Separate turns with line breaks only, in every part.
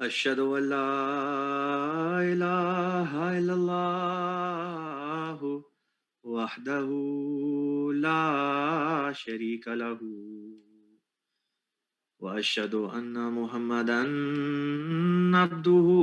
Ashhadu an la ilaha illallah wahdahu la sharika lahu wa ashhadu anna Muhammadan abduhu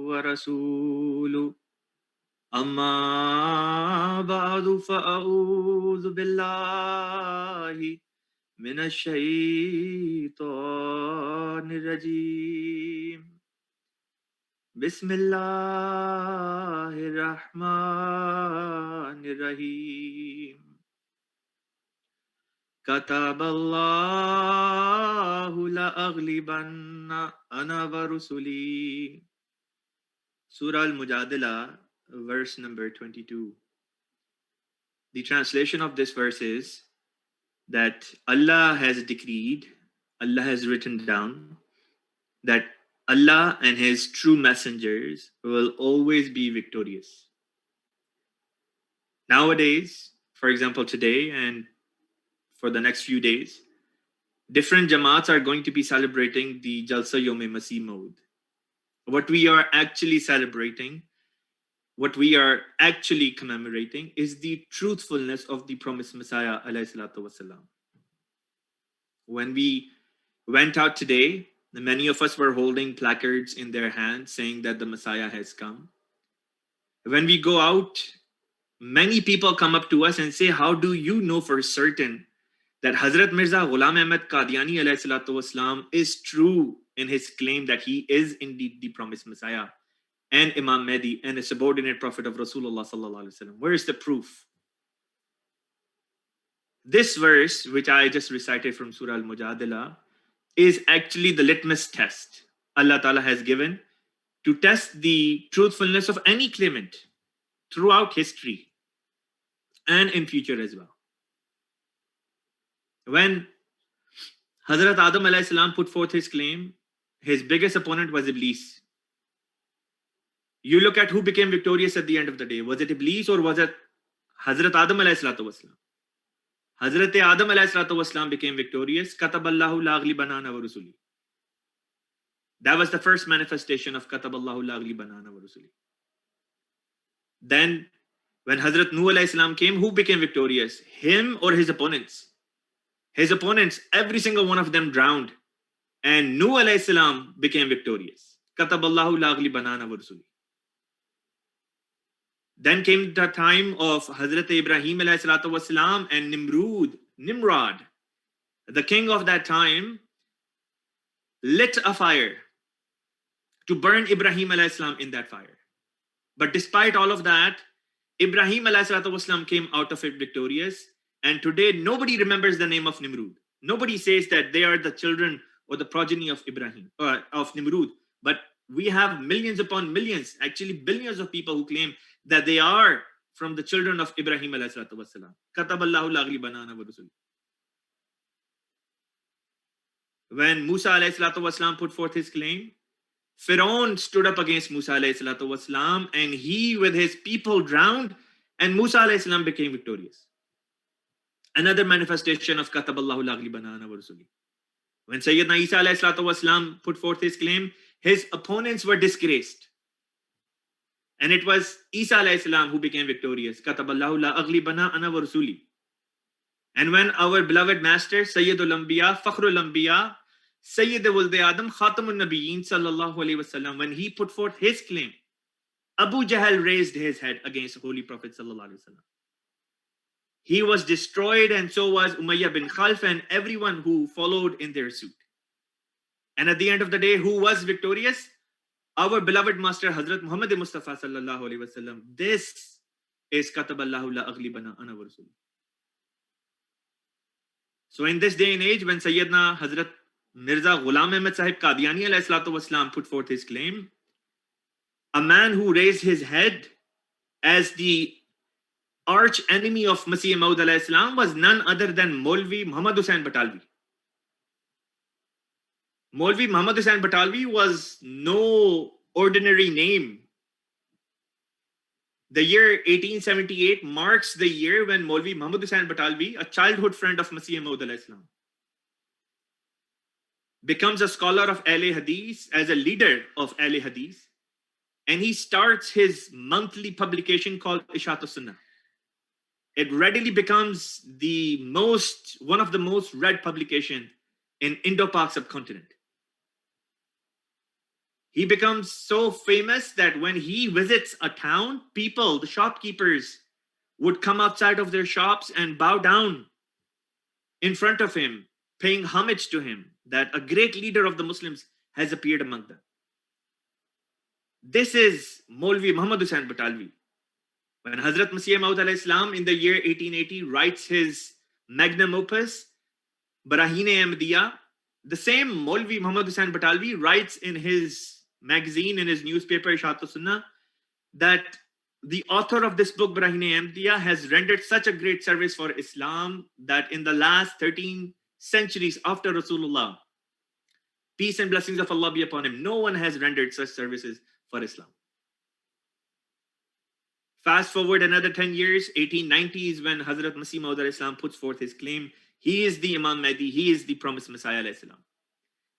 wa rasuluh. Amma ba'du fa'udhu billahi من الشيطان الرجيم بسم الله الرحمن الرحيم كتب الله لأغلبن أنا ورسلي. Surah Al-Mujadila, verse number 22. The translation of this verse is that Allah has decreed, Allah has written down that Allah and His true messengers will always be victorious. Nowadays, for example, today and for the next few days, different Jamaats are going to be celebrating the Jalsa Yom-e Masih Maud. What we are actually celebrating, what we are actually commemorating is the truthfulness of the promised Messiah alayhi salatu wasalam. When we went out today, many of us were holding placards in their hands saying that the Messiah has come. When we go out, many people come up to us and say, how do you know for certain that Hazrat Mirza Ghulam Ahmad Qadiani alayhi salatu wasalam is true in his claim that he is indeed the promised Messiah and Imam Mahdi and a subordinate prophet of Rasulullah sallallahu alaihi wasallam? Where is the proof? This verse, which I just recited from Surah Al-Mujadila, is actually the litmus test Allah Ta'ala has given to test the truthfulness of any claimant throughout history and in future as well. When Hazrat Adam alayhi salam put forth his claim, his biggest opponent was Iblis. You look at who became victorious at the end of the day. Was it Iblis or was it Hazrat Adam alayhi salatu wasalam? Hazrat Adam alayhi salatu wasalam became victorious. Kataballahu la aghlibanna ana wa rusuli. That was the first manifestation of Kataballahu la aghlibanna ana wa rusuli. Then when Hazrat Nuh alayhi salam came, who became victorious? Him or his opponents? His opponents, every single one of them drowned. And Nuh alayhi salam became victorious. Kataballahu la aghlibanna ana wa rusuli. Then came the time of Hazrat Ibrahim alayhi salatu wasalam and Nimrod, the king of that time, lit a fire to burn Ibrahim alayhi salam in that fire. But despite all of that, Ibrahim alayhi salatu wasalam came out of it victorious. And today, nobody remembers the name of Nimrod. Nobody says that they are the children or the progeny of Ibrahim, or of Nimrod. But we have millions upon millions, actually billions of people who claim that they are from the children of Ibrahim alayhi salatu wasalam. Kataballahu la aghlibanna ana wa rusuli. When Musa alayhi salatu wasalam put forth his claim, Faran stood up against Musa alayhi salatu wasalam and he with his people drowned and Musa alayhi salam became victorious. Another manifestation of Kataballahu la aghlibanna ana wa rusuli. When Sayyidina Isa alayhi salatu wasalam put forth his claim, his opponents were disgraced. And it was Isa alayhi salam who became victorious. Kataballahu la aghlibanna ana wa rusuli. And when our beloved master, Sayyidul Anbiya, Fakhrul Anbiya, Sayyid Wulde Adam, Khatamun Nabiyyin sallallahu alayhi wasallam, when he put forth his claim, Abu Jahl raised his head against Holy Prophet sallallahu alayhi wasallam. He was destroyed and so was Umayyah bin Khalf and everyone who followed in their suit. And at the end of the day, who was victorious? Our beloved master Hazrat Muhammad Mustafa sallallahu alaihi wasallam. This is Kataballahu la aghlibanna ana wa rusuli. So in this day and age, when Sayyidina Hazrat Mirza Ghulam Ahmad Sahib Qadiani alayhi salatu wasalam put forth his claim, a man who raised his head as the arch enemy of Masih Maud alayhi salam was none other than Maulvi Muhammad Hussein Batalvi. Maulvi Muhammad Hussein Batalvi was no ordinary name. The year 1878 marks the year when Maulvi Muhammad Hussein Batalvi, a childhood friend of Masih Maud alayhi salam, becomes a scholar of Ahle Hadith, as a leader of Ahle Hadith, and he starts his monthly publication called Ishat Sunnah. It readily becomes one of the most read publication in Indo-Pak subcontinent. He becomes so famous that when he visits a town, people, the shopkeepers, would come outside of their shops and bow down in front of him, paying homage to him, that a great leader of the Muslims has appeared among them. This is Maulvi Muhammad Hussein Batalvi. When Hazrat Masih Maud alayhi salam in the year 1880 writes his magnum opus, Baraheen-e-Ahmadiyya, the same Maulvi Muhammad Hussein Batalvi writes in his magazine, in his newspaper, Ishat Sunnah, that the author of this book, Baraheen-e-Ahmadiyya, has rendered such a great service for Islam that in the last 13 centuries after Rasulullah, peace and blessings of Allah be upon him, no one has rendered such services for Islam. Fast forward another 10 years, 1890 is when Hazrat Masih Maud alayhi salam puts forth his claim. He is the Imam Mahdi, he is the promised Messiah alayhi salam.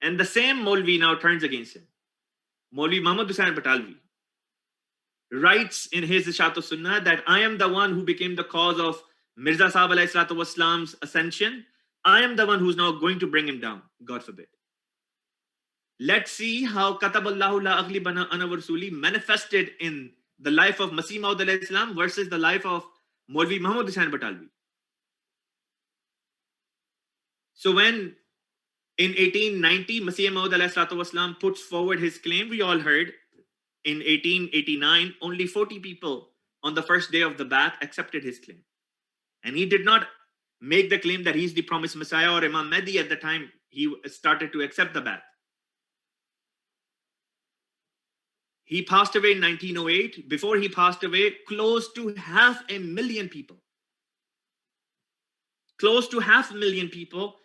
And the same Maulvi now turns against him. Maulvi Muhammad Hussein Batalvi writes in his Ishat Sunnah that I am the one who became the cause of Mirza Sahib alayhi salatu wasalam's ascension. I am the one who's now going to bring him down, God forbid. Let's see how Kataballahu la aglibana ana wa rasuli manifested in the life of Masih Maud alayhi salam versus the life of Maulvi Muhammad Hussein Batalvi. So when in 1890 Masih Maud alayhi salatu wasalam puts forward his claim, we all heard in 1889 only 40 people on the first day of the Ba'ath accepted his claim. And he did not make the claim that he's the promised Messiah or Imam Mahdi at the time he started to accept the Ba'ath. He passed away in 1908. Before he passed away, close to 500,000 people, close to 500,000 people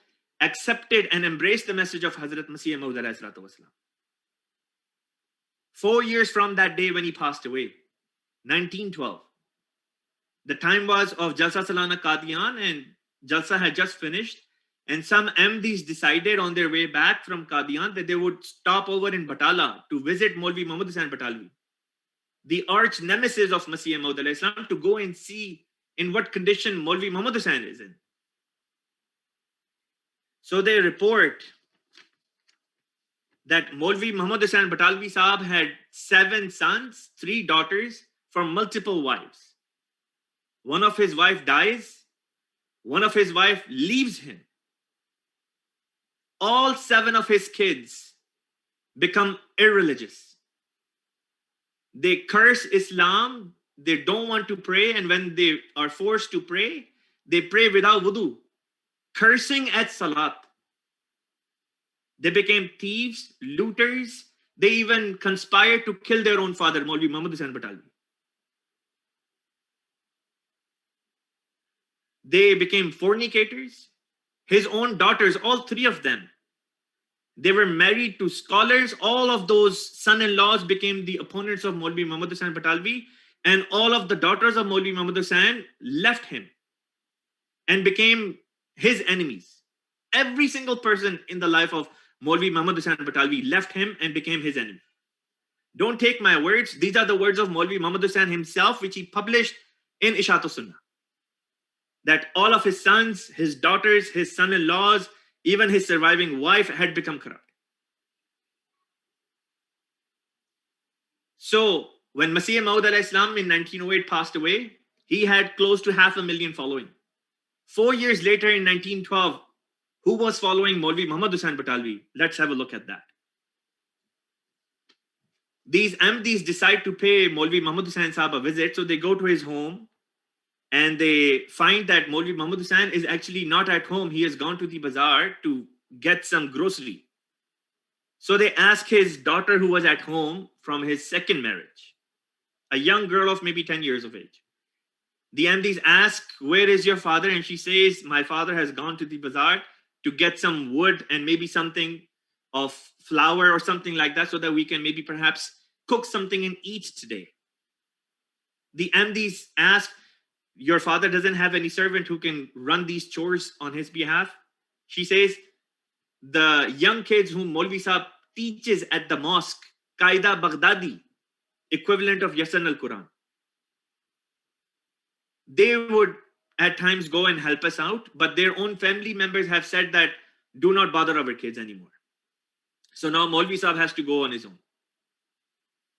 accepted and embraced the message of Hazrat Masih Maud alayhi salatu wasalam. 4 years from that day when he passed away, 1912, the time was of Jalsa Salana Qadian, and Jalsa had just finished, and some MDs decided on their way back from Qadian that they would stop over in Batala to visit Maulvi Muhammad Hussein Batalvi, the arch nemesis of Masih Maud alayhi salam, to go and see in what condition Maulvi Muhammad Hussein is in. So they report that Maulvi Muhammad Hussein Batalvi Sahib had 7 sons, 3 daughters from multiple wives. One of his wife dies, one of his wife leaves him. All 7 of his kids become irreligious. They curse Islam, they don't want to pray, and when they are forced to pray, they pray without wudu, cursing at salat. They became thieves, looters. They even conspired to kill their own father, Maulvi Muhammad Hussein Batalvi. They became fornicators. His own daughters, all 3 of them, they were married to scholars. All of those son-in-laws became the opponents of Maulvi Muhammad Hussein Batalvi, and all of the daughters of Maulvi Muhammad Hussein left him and became his enemies. Every single person in the life of Maulvi Muhammad Hussein Batalvi left him and became his enemy. Don't take my words. These are the words of Maulvi Muhammad Hussein himself, which he published in Ishat Sunnah. That all of his sons, his daughters, his son-in-laws, even his surviving wife had become corrupt. So when Masih Maud alayhi salam in 1908 passed away, he had close to 500,000 following. 4 years later in 1912, who was following Maulvi Muhammad Hussein Batalvi? Let's have a look at that. These MDs decide to pay Maulvi Muhammad Hussein Sahib a visit, so they go to his home and they find that Maulvi Muhammad Hussein is actually not at home. He has gone to the bazaar to get some grocery. So they ask his daughter, who was at home from his second marriage, a young girl of maybe 10 years of age. The MDs ask, where is your father? And she says, my father has gone to the bazaar to get some wood and maybe something of flour or something like that, so that we can maybe perhaps cook something and eat today. The MDs ask, your father doesn't have any servant who can run these chores on his behalf? She says, the young kids whom Maulvi Sahib teaches at the mosque, Qaida Baghdadi, equivalent of Yasan al-Quran, they would at times go and help us out, but their own family members have said that do not bother our kids anymore. So now Maulvi Sahib has to go on his own.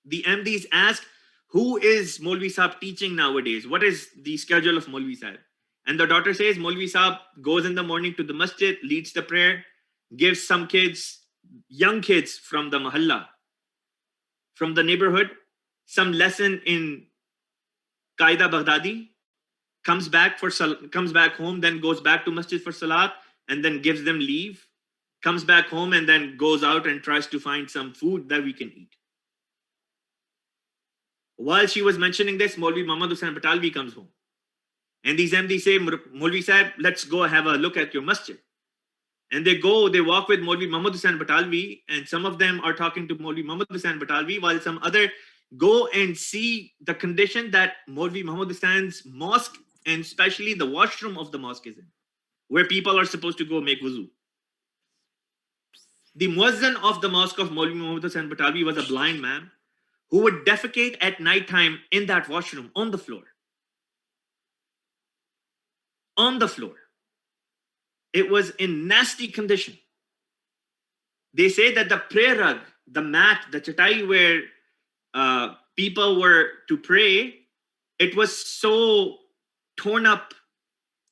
The MDs ask, who is Maulvi Sahib teaching nowadays? What is the schedule of Maulvi Sahib? And the daughter says, Maulvi Sahib goes in the morning to the masjid, leads the prayer, gives some kids, young kids from the mahalla, from the neighborhood, some lesson in Qaida Baghdadi, comes back home, then goes back to masjid for salat, and then gives them leave, comes back home, and then goes out and tries to find some food that we can eat. While she was mentioning this, Maulvi Muhammad Hussein Batalvi comes home. And these MDs say, Maulvi Sahib, let's go have a look at your masjid. And they walk with Maulvi Muhammad Hussein Batalvi, and some of them are talking to Maulvi Muhammad Hussein Batalvi, while some other go and see the condition that Maulvi Muhammad Hussein's mosque, and especially the washroom of the mosque, is in, where people are supposed to go make wuzu. The muezzin of the mosque of Maulvi Muhammad Hussein Batalvi was a blind man who would defecate at nighttime in that washroom on the floor. On the floor. It was in nasty condition. They say that the prayer rug, the mat, the chatai where people were to pray, it was so torn up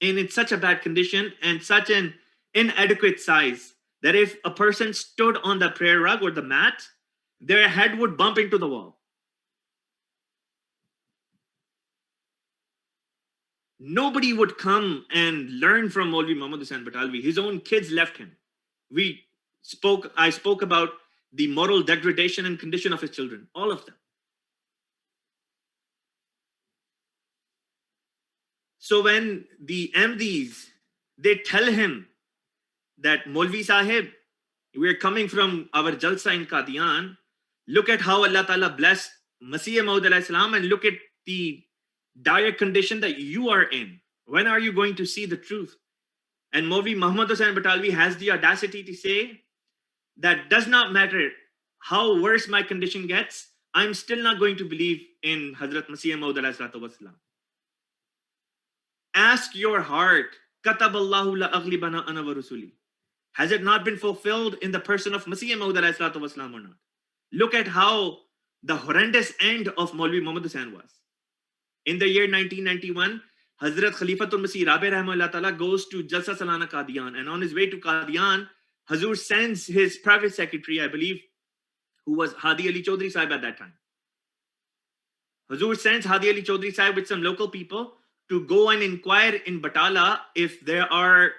and in such a bad condition and such an inadequate size that if a person stood on the prayer rug or the mat, their head would bump into the wall. Nobody would come and learn from Maulvi Muhammad Hussein Batalvi. His own kids left him. I spoke about the moral degradation and condition of his children, all of them. So when the MDs, they tell him that Maulvi Sahib, we're coming from our Jalsa in Qadian, look at how Allah Ta'ala blessed Masih Maud alayhi salam, and look at the dire condition that you are in. When are you going to see the truth? And Maulvi Muhammad Hussein Batalvi has the audacity to say that does not matter how worse my condition gets, I'm still not going to believe in Hazrat Masih Maud alayhi salatu wasalam. Ask your heart, Kataballahu la aglibana ana wa rusuli. Has it not been fulfilled in the person of Masih Maud alayhi salatu wasalam or not? Look at how the horrendous end of Maulvi Muhammad Hussain was. In the year 1991, Hazrat Khalifatul Masih Rabi Rahimahullah Ta'ala goes to Jalsa Salana Qadian, and on his way to Qadian, Hazur sends his private secretary, I believe, who was Hadi Ali Chaudhry Sahib at that time. Hazur sends Hadi Ali Chaudhry Sahib with some local people to go and inquire in Batala if there are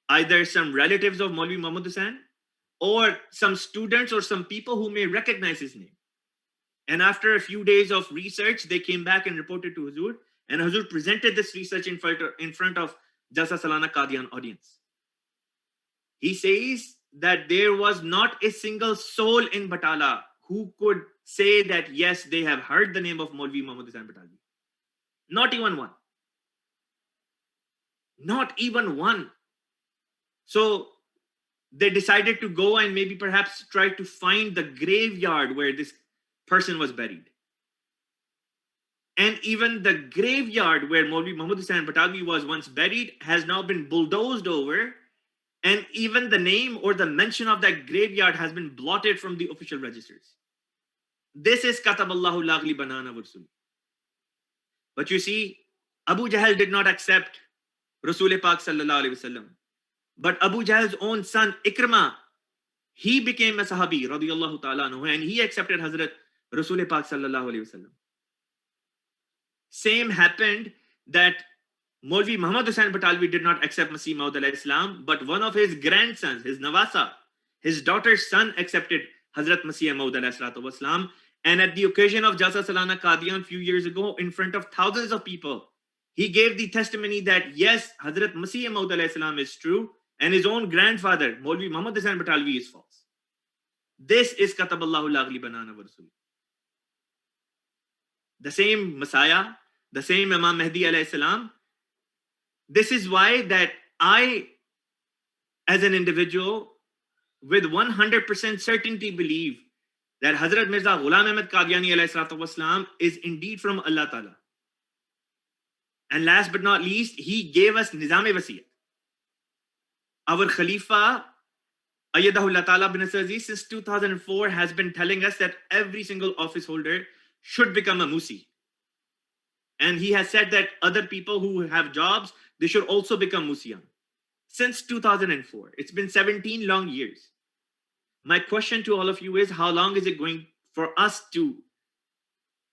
either some relatives of Maulvi Muhammad Hussain or some students or some people who may recognize his name. And after a few days of research, they came back and reported to Hazur, and Hazur presented this research in front of Jalsa Salana Qadian audience. He says that there was not a single soul in Batala who could say that, yes, they have heard the name of Maulvi Muhammad Hussein Batalvi. Not even one. Not even one. So they decided to go and maybe perhaps try to find the graveyard where this person was buried. And even the graveyard where Maulvi Muhammad Hussein Batalvi was once buried has now been bulldozed over, and even the name or the mention of that graveyard has been blotted from the official registers. This is Kataballahu lagli banana Rasul. But you see, Abu Jahl did not accept Rasul Pak sallallahu alaihi wasallam. But Abu Jahl's own son Ikrima, he became a Sahabi radiyallahu ta'ala anhu, and he accepted Hazrat Rasul Pak sallallahu alaihi wasallam. Same happened that Maulvi Muhammad Hussein Batalvi did not accept Masih Maud alayhi salam, but one of his grandsons, his Nawasa, his daughter's son, accepted Hazrat Masih Maud alayhi salatu wasalam. And at the occasion of Jalsa Salana Qadian a few years ago, in front of thousands of people, he gave the testimony that yes, Hazrat Masih Maud alayhi salam is true, and his own grandfather, Maulvi Muhammad Hussein Batalvi, is false. This is Kataballahu lagli banana wa Rasul. The same Messiah, the same Imam Mahdi alayhi salam. This is why that I, as an individual, with 100% certainty believe that Hazrat Mirza Ghulam Ahmad Qadiani alayhi salatu wasalam is indeed from Allah Ta'ala. And last but not least, he gave us Nizam-e-Wasiyat. Our Khalifa, Ayyadahullah Ta'ala bin Aziz, since 2004 has been telling us that every single office holder should become a Musi. And he has said that other people who have jobs, they should also become Musiyan. Since 2004, it's been 17 long years. My question to all of you is, how long is it going for us to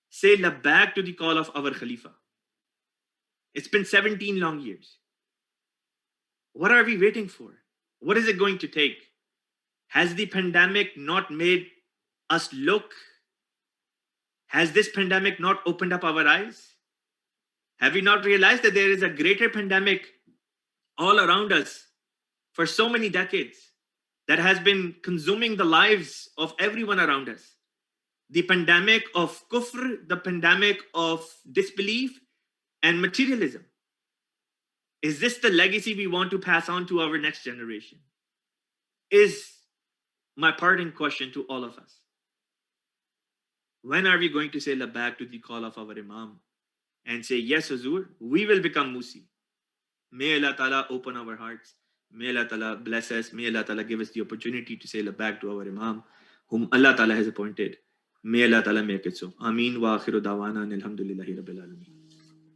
say labbaik to the call of our Khalifa? It's been 17 long years. What are we waiting for? What is it going to take? Has the pandemic not made us look? Has this pandemic not opened up our eyes? Have we not realized that there is a greater pandemic all around us for so many decades that has been consuming the lives of everyone around us? The pandemic of kufr, the pandemic of disbelief and materialism. Is this the legacy we want to pass on to our next generation? Is my parting question to all of us. When are we going to say labbaik to the call of our Imam and say, yes, Hazur, we will become Musi? May Allah Ta'ala open our hearts. May Allah Ta'ala bless us. May Allah Ta'ala give us the opportunity to say labbaik to our Imam, whom Allah Ta'ala has appointed. May Allah Ta'ala make it so. Ameen wa akhiru dawana alhamdulillahi rabbil alameen.